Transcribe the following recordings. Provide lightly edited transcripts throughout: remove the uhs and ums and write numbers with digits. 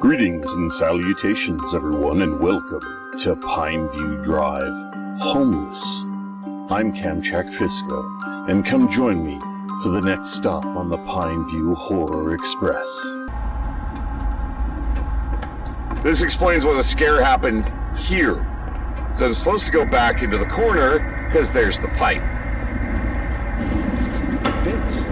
Greetings and salutations, everyone, and welcome to Pineview Drive, Homeless. I'm Kamchak Fisco, and come join me for the next stop on the Pineview Horror Express. This explains why the scare happened here. So I'm supposed to go back into the corner, because there's the pipe. Fits.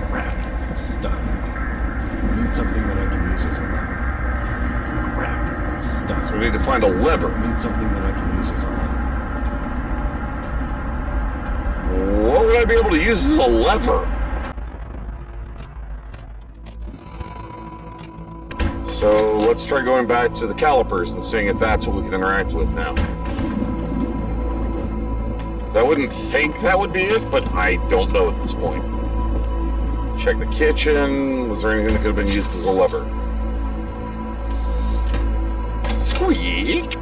Crap, it's stuck. I need something that I can use as a lever. Crap, it's stuck. So we need to find a lever. I need something that I can use as a lever. What would I be able to use as a lever? So let's try going back to the calipers and seeing if that's what we can interact with now. I wouldn't think that would be it, but I don't know at this point. Check the kitchen. Was there anything that could have been used as a lever? Squeak!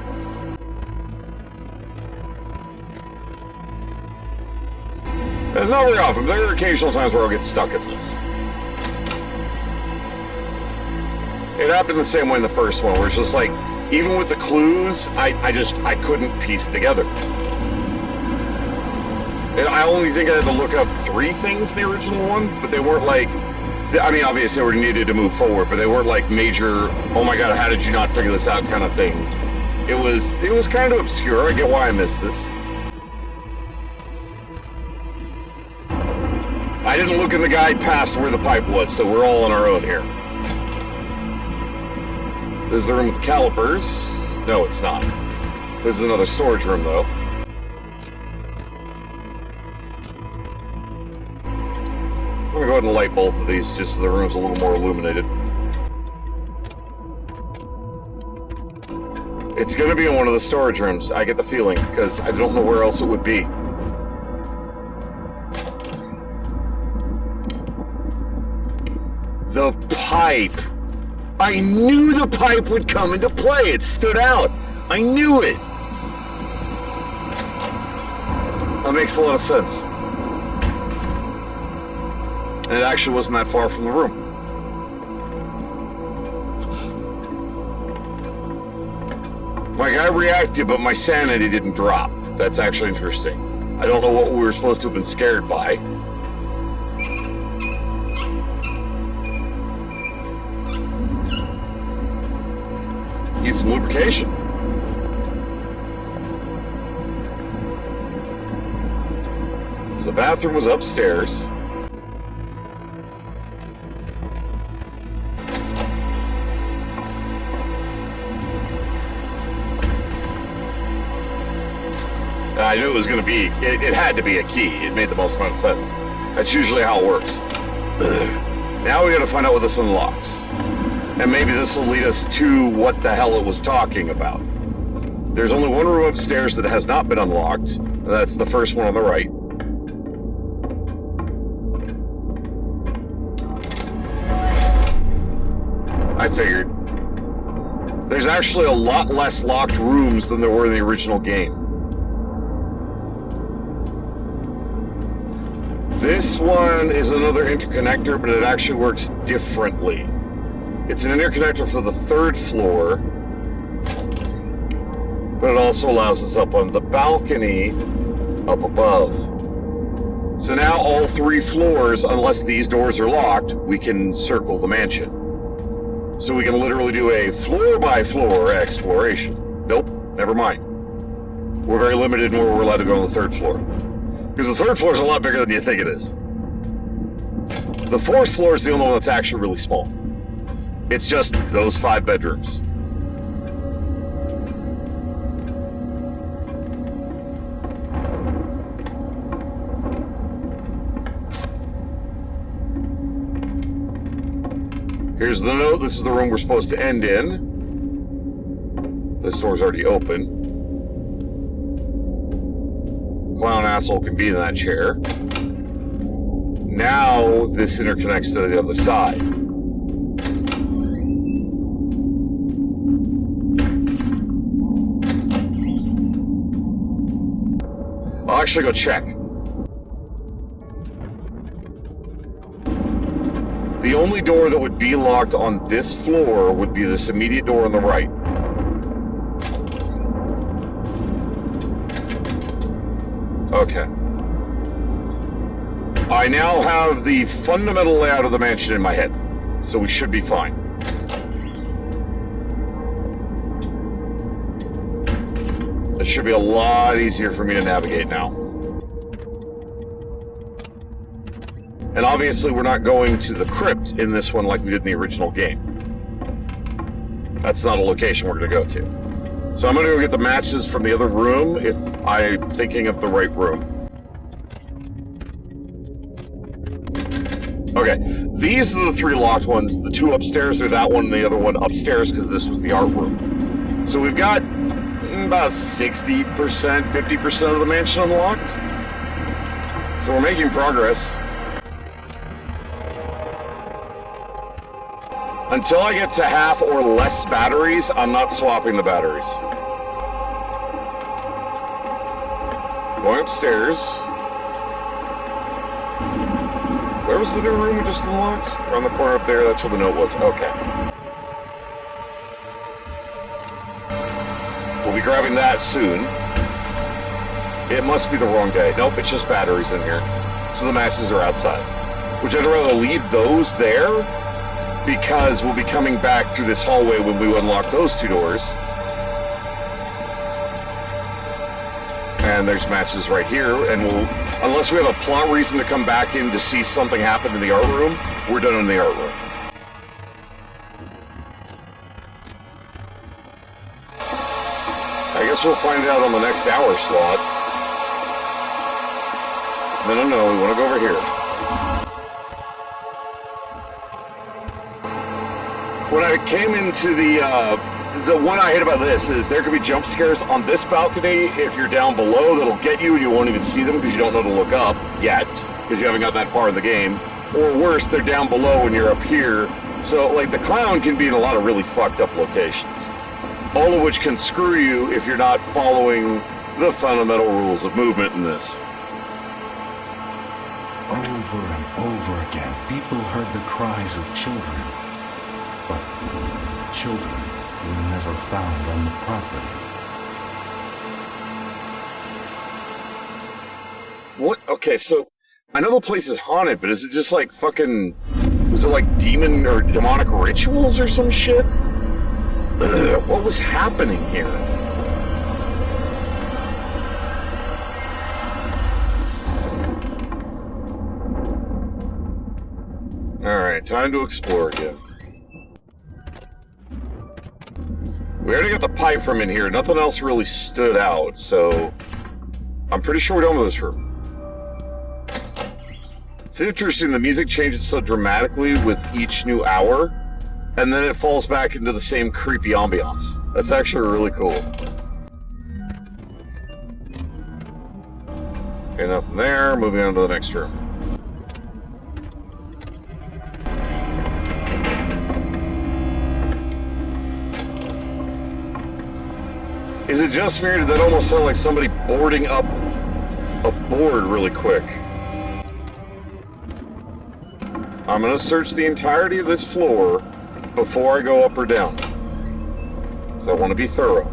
It's not very often. There are occasional times where I'll get stuck in this. It happened the same way in the first one, where it's just like, even with the clues, I couldn't piece it together. I only think I had to look up 3 things in the original one, but they weren't like, I mean, obviously they were needed to move forward, but they weren't like major, oh my god, how did you not figure this out kind of thing. It was kind of obscure. I get why I missed this. I didn't look in the guide past where the pipe was, so we're all on our own here. This is the room with the calipers. No, it's not. This is another storage room, though. I'm gonna go ahead and light both of these just so the room's a little more illuminated. It's gonna be in one of the storage rooms, I get the feeling, because I don't know where else it would be. The pipe! I knew the pipe would come into play. It stood out. I knew it. That makes a lot of sense. And it actually wasn't that far from the room. My guy reacted, but my sanity didn't drop. That's actually interesting. I don't know what we were supposed to have been scared by. Need some lubrication. So the bathroom was upstairs. I knew it was going to be, it had to be a key. It made the most amount of sense. That's usually how it works. Now we got to find out what this unlocks. And maybe this will lead us to what the hell it was talking about. There's only one room upstairs that has not been unlocked. And that's the first one on the right. I figured. There's actually a lot less locked rooms than there were in the original game. This one is another interconnector, but it actually works differently. It's an interconnector for the 3rd floor, but it also allows us up on the balcony up above. So now all 3 floors, unless these doors are locked, we can circle the mansion. So we can literally do a floor-by-floor exploration. Nope, never mind. We're very limited in where we're allowed to go on the 3rd floor. Because the 3rd floor is a lot bigger than you think it is. The 4th floor is the only one that's actually really small. It's just those 5 bedrooms. Here's the note. This is the room we're supposed to end in. This door's already open. Clown asshole can be in that chair. Now this interconnects to the other side. I'll actually go check. The only door that would be locked on this floor would be this immediate door on the right. Okay. I now have the fundamental layout of the mansion in my head, so we should be fine. It should be a lot easier for me to navigate now. And obviously we're not going to the crypt in this one like we did in the original game. That's not a location we're going to go to. So I'm going to go get the matches from the other room if I'm thinking of the right room. Okay, these are the 3 locked ones. The 2 upstairs are that one and the other one upstairs because this was the art room. So we've got about 60%, 50% of the mansion unlocked. So we're making progress. Until I get to half or less batteries, I'm not swapping the batteries. Going upstairs. Where was the new room we just unlocked? Around the corner up there, that's where the note was. Okay. We'll be grabbing that soon. It must be the wrong day. Nope, it's just batteries in here. So the matches are outside. Which I'd rather leave those there, because we'll be coming back through this hallway when we unlock those 2 doors. And there's matches right here, and we'll, unless we have a plot reason to come back in to see something happen in the art room, we're done in the art room. I guess we'll find out on the next hour slot. No, we want to go over here. When I came into the one I hate about this is there could be jump scares on this balcony if you're down below that'll get you and you won't even see them because you don't know to look up yet because you haven't got that far in the game. Or worse, they're down below and you're up here. So, like, the clown can be in a lot of really fucked up locations. All of which can screw you if you're not following the fundamental rules of movement in this. Over and over again, people heard the cries of children. But children were never found on the property. What? Okay, so I know the place is haunted, but is it just like fucking... Was it like demon or demonic rituals or some shit? What was happening here? Alright, time to explore again. We already got the pipe from in here. Nothing else really stood out, so I'm pretty sure we're done with this room. It's interesting, the music changes so dramatically with each new hour, and then it falls back into the same creepy ambiance. That's actually really cool. Okay, nothing there. Moving on to the next room. Is it just me, or did that almost sound like somebody boarding up a board really quick? I'm going to search the entirety of this floor before I go up or down. Because I want to be thorough.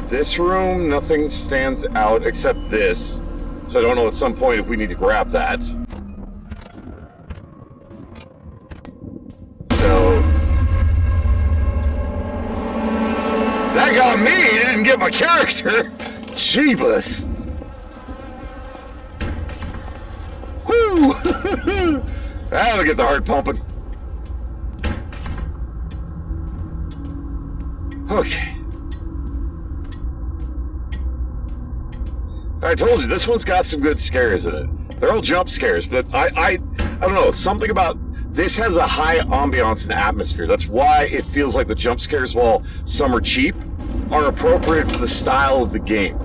This room, nothing stands out except this. So I don't know at some point if we need to grab that. So... that got me! It didn't get my character! Jeebus! Woo! That'll get the heart pumping. Okay. I told you, this one's got some good scares in it. They're all jump scares, but I don't know, something about this has a high ambiance and atmosphere. That's why it feels like the jump scares, while some are cheap, are appropriate for the style of the game,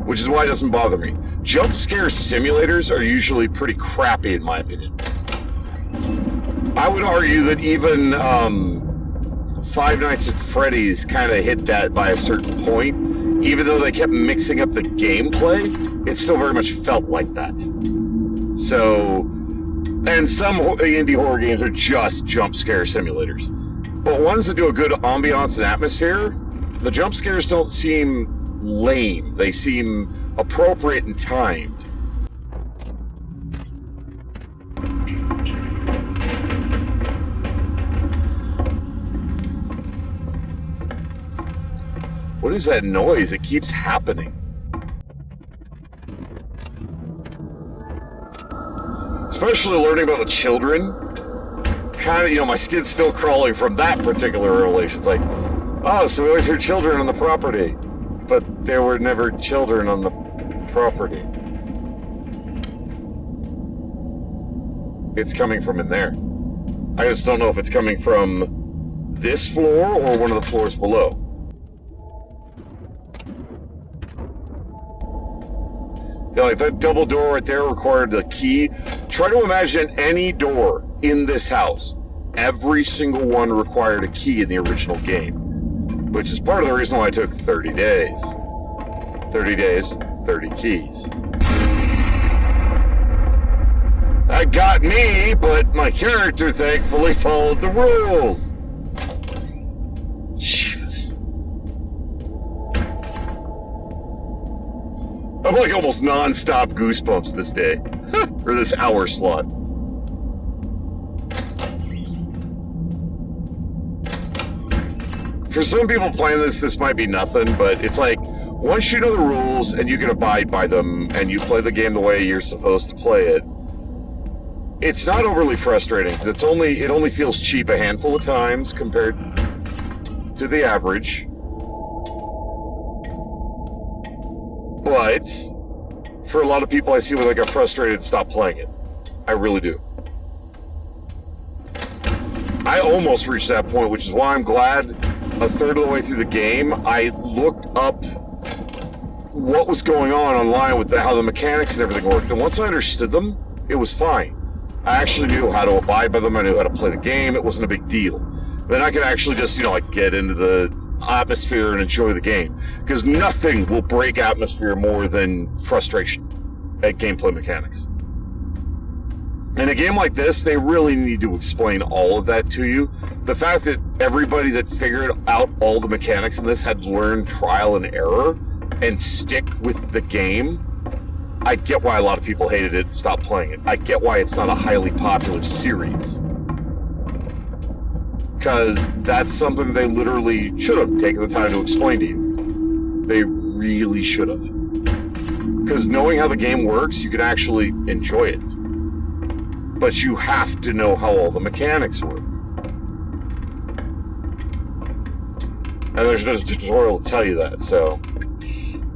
which is why it doesn't bother me. Jump scare simulators are usually pretty crappy in my opinion. I would argue that even Five Nights at Freddy's kind of hit that by a certain point. Even though they kept mixing up the gameplay, it still very much felt like that. So, And some indie horror games are just jump scare simulators. But ones that do a good ambiance and atmosphere, the jump scares don't seem lame. They seem appropriate and timed. What is that noise? It keeps happening. Especially learning about the children. Kind of, my skin's still crawling from that particular revelation. It's like, oh, so we always hear children on the property. But there were never children on the property. It's coming from in there. I just don't know if it's coming from this floor or one of the floors below. Yeah, like that double door right there required a key. Try to imagine any door in this house. Every single one required a key in the original game. Which is part of the reason why it took 30 days. 30 days, 30 keys. That got me, but my character thankfully followed the rules. Jesus. I'm like almost non-stop goosebumps this day. Or this hour slot. For some people playing this might be nothing, but it's like, once you know the rules and you can abide by them and you play the game the way you're supposed to play it, it's not overly frustrating, because it only feels cheap a handful of times compared to the average. But for a lot of people I see where they get frustrated and stop playing it. I really do. I almost reached that point, which is why I'm glad a third of the way through the game I looked up what was going on online with how the mechanics and everything worked. And once I understood them, it was fine. I actually knew how to abide by them. I knew how to play the game. It wasn't a big deal. Then I could actually just, get into the atmosphere and enjoy the game. Because nothing will break atmosphere more than frustration at gameplay mechanics. In a game like this, they really need to explain all of that to you. The fact that everybody that figured out all the mechanics in this had to learn trial and error and stick with the game, I get why a lot of people hated it and stopped playing it. I get why it's not a highly popular series. Because that's something they literally should have taken the time to explain to you. They really should have. Because knowing how the game works, you can actually enjoy it. But you have to know how all the mechanics work. And there's no tutorial to tell you that, so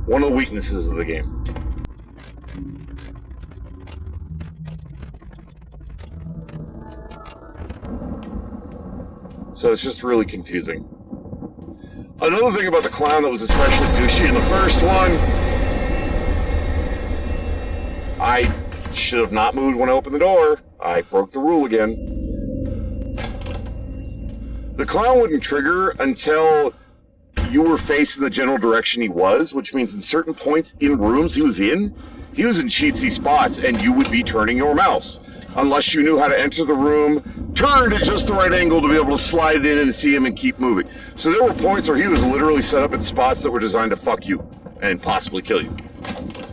one of the weaknesses of the game. So it's just really confusing. Another thing about the clown that was especially douchey in the first one, I should have not moved when I opened the door. I broke the rule again. The clown wouldn't trigger until you were facing the general direction he was, which means in certain points in rooms he was in cheatsy spots, and you would be turning your mouse. Unless you knew how to enter the room, turn at just the right angle to be able to slide in and see him and keep moving. So there were points where he was literally set up in spots that were designed to fuck you and possibly kill you,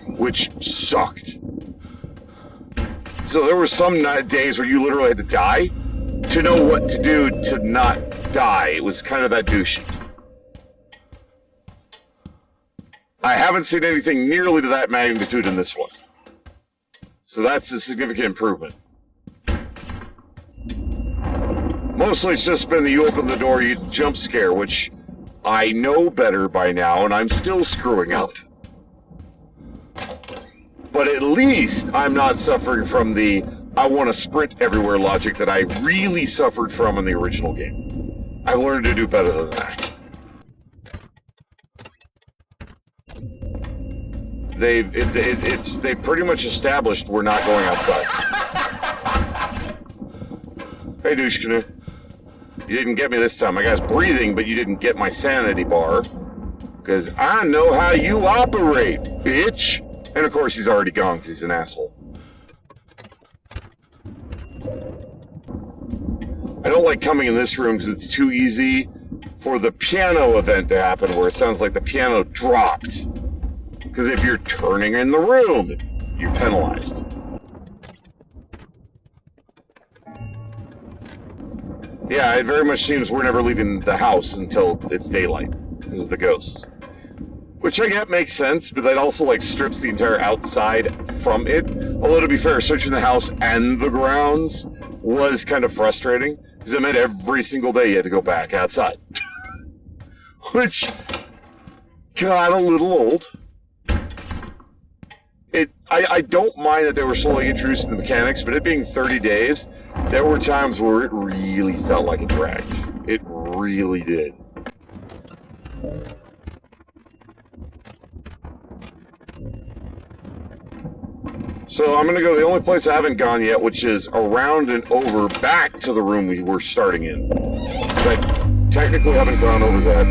which sucked. So there were some days where you literally had to die to know what to do to not die. It was kind of that douchey. I haven't seen anything nearly to that magnitude in this one. So that's a significant improvement. Mostly it's just been that you open the door, you jump scare, which I know better by now, and I'm still screwing up. But at least I'm not suffering from the I want to sprint everywhere logic that I really suffered from in the original game. I've learned to do better than that. They've pretty much established we're not going outside. Hey, douche canoe. You didn't get me this time. My guy's breathing, but you didn't get my sanity bar. Because I know how you operate, bitch. And of course he's already gone because he's an asshole. don't like coming in this room because it's too easy for the piano event to happen where it sounds like the piano dropped. Because if you're turning in the room, you're penalized. Yeah, it very much seems we're never leaving the house until it's daylight because of the ghosts. Which I get makes sense, but that also like strips the entire outside from it. Although to be fair, searching the house and the grounds was kind of frustrating because it meant every single day you had to go back outside. Which got a little old. I don't mind that they were slowly introducing the mechanics, but it being 30 days, there were times where it really felt like it dragged. It really did. So I'm going to go to the only place I haven't gone yet, which is around and over back to the room we were starting in. I technically haven't gone over that.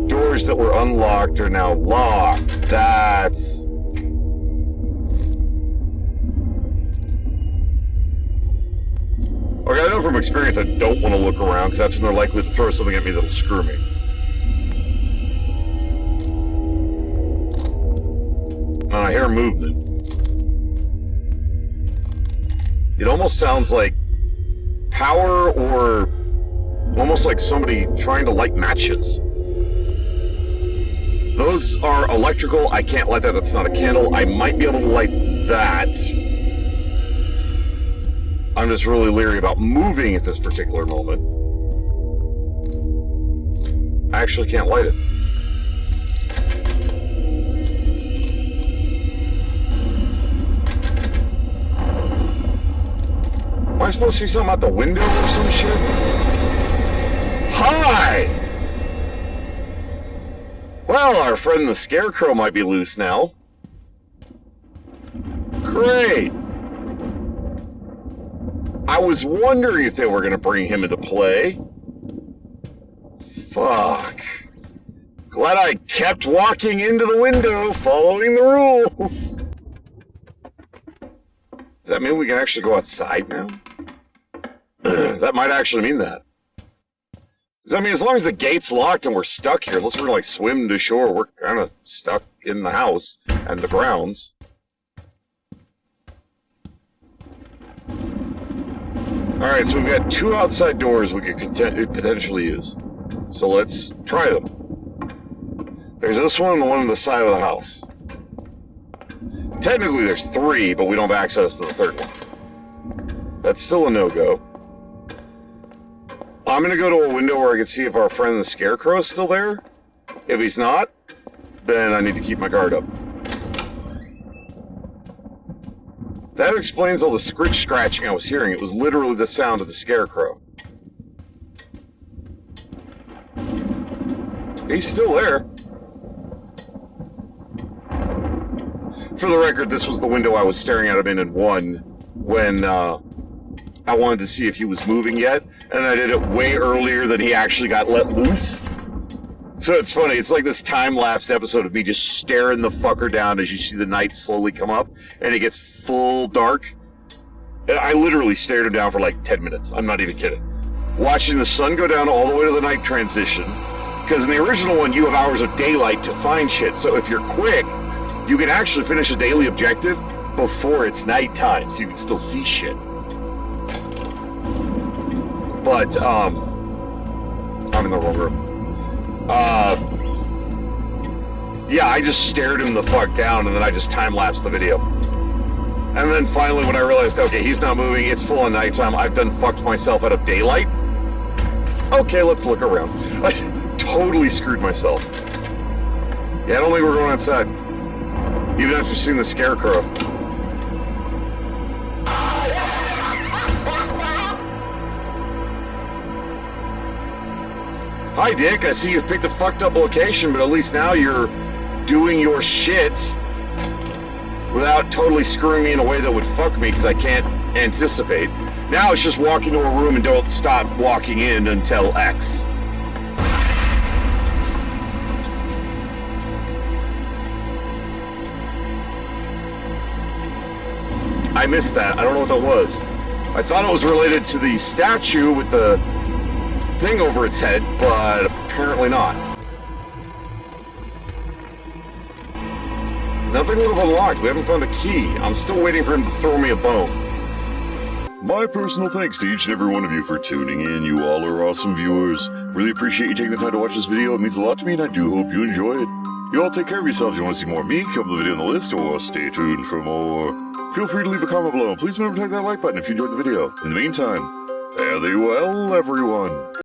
Doors that were unlocked are now locked. That's... Okay, I know from experience I don't want to look around because that's when they're likely to throw something at me that'll screw me. And I hear movement. It almost sounds like power or almost like somebody trying to light matches. Those are electrical. I can't light that. That's not a candle. I might be able to light that. I'm just really leery about moving at this particular moment. I actually can't light it. Am I supposed to see something out the window or some shit? Hi! Well, our friend the Scarecrow might be loose now. Great! I was wondering if they were going to bring him into play. Fuck. Glad I kept walking into the window, following the rules. Does that mean we can actually go outside now? That might actually mean that. I mean, as long as the gate's locked and we're stuck here, unless we're going to, like, swim to shore, we're kind of stuck in the house and the grounds. Alright, so we've got 2 outside doors we could potentially use. So let's try them. There's this one and the one on the side of the house. Technically there's 3, but we don't have access to the 3rd one. That's still a no-go. I'm going to go to a window where I can see if our friend the Scarecrow is still there. If he's not, then I need to keep my guard up. That explains all the scratching I was hearing. It was literally the sound of the Scarecrow. He's still there. For the record, this was the window I was staring at him in 1 when I wanted to see if he was moving yet, and I did it way earlier than he actually got let loose. So it's funny, it's like this time-lapse episode of me just staring the fucker down as you see the night slowly come up, and it gets full dark. I literally stared him down for like 10 minutes. I'm not even kidding. Watching the sun go down all the way to the night transition, because in the original one, you have hours of daylight to find shit, so if you're quick, you can actually finish a daily objective before it's nighttime, so you can still see shit. But, I'm in the wrong room. Yeah, I just stared him the fuck down, and then I just time-lapsed the video. And then finally, when I realized, okay, he's not moving, it's full on nighttime, I've done fucked myself out of daylight. Okay, let's look around. I totally screwed myself. Yeah, I don't think we're going outside. Even after seeing the Scarecrow. Hi, Dick. I see you've picked a fucked up location, but at least now you're doing your shit without totally screwing me in a way that would fuck me because I can't anticipate. Now it's just walk into a room and don't stop walking in until X. I missed that. I don't know what that was. I thought it was related to the statue with the thing over its head, but apparently not. Nothing would have unlocked. We haven't found a key. I'm still waiting for him to throw me a bone. My personal thanks to each and every one of you for tuning in. You all are awesome viewers. Really appreciate you taking the time to watch this video. It means a lot to me, and I do hope you enjoy it. You all take care of yourselves. If you want to see more of me, come to the video on the list, or stay tuned for more. Feel free to leave a comment below, and please remember to hit that like button if you enjoyed the video. In the meantime, fare thee well, everyone.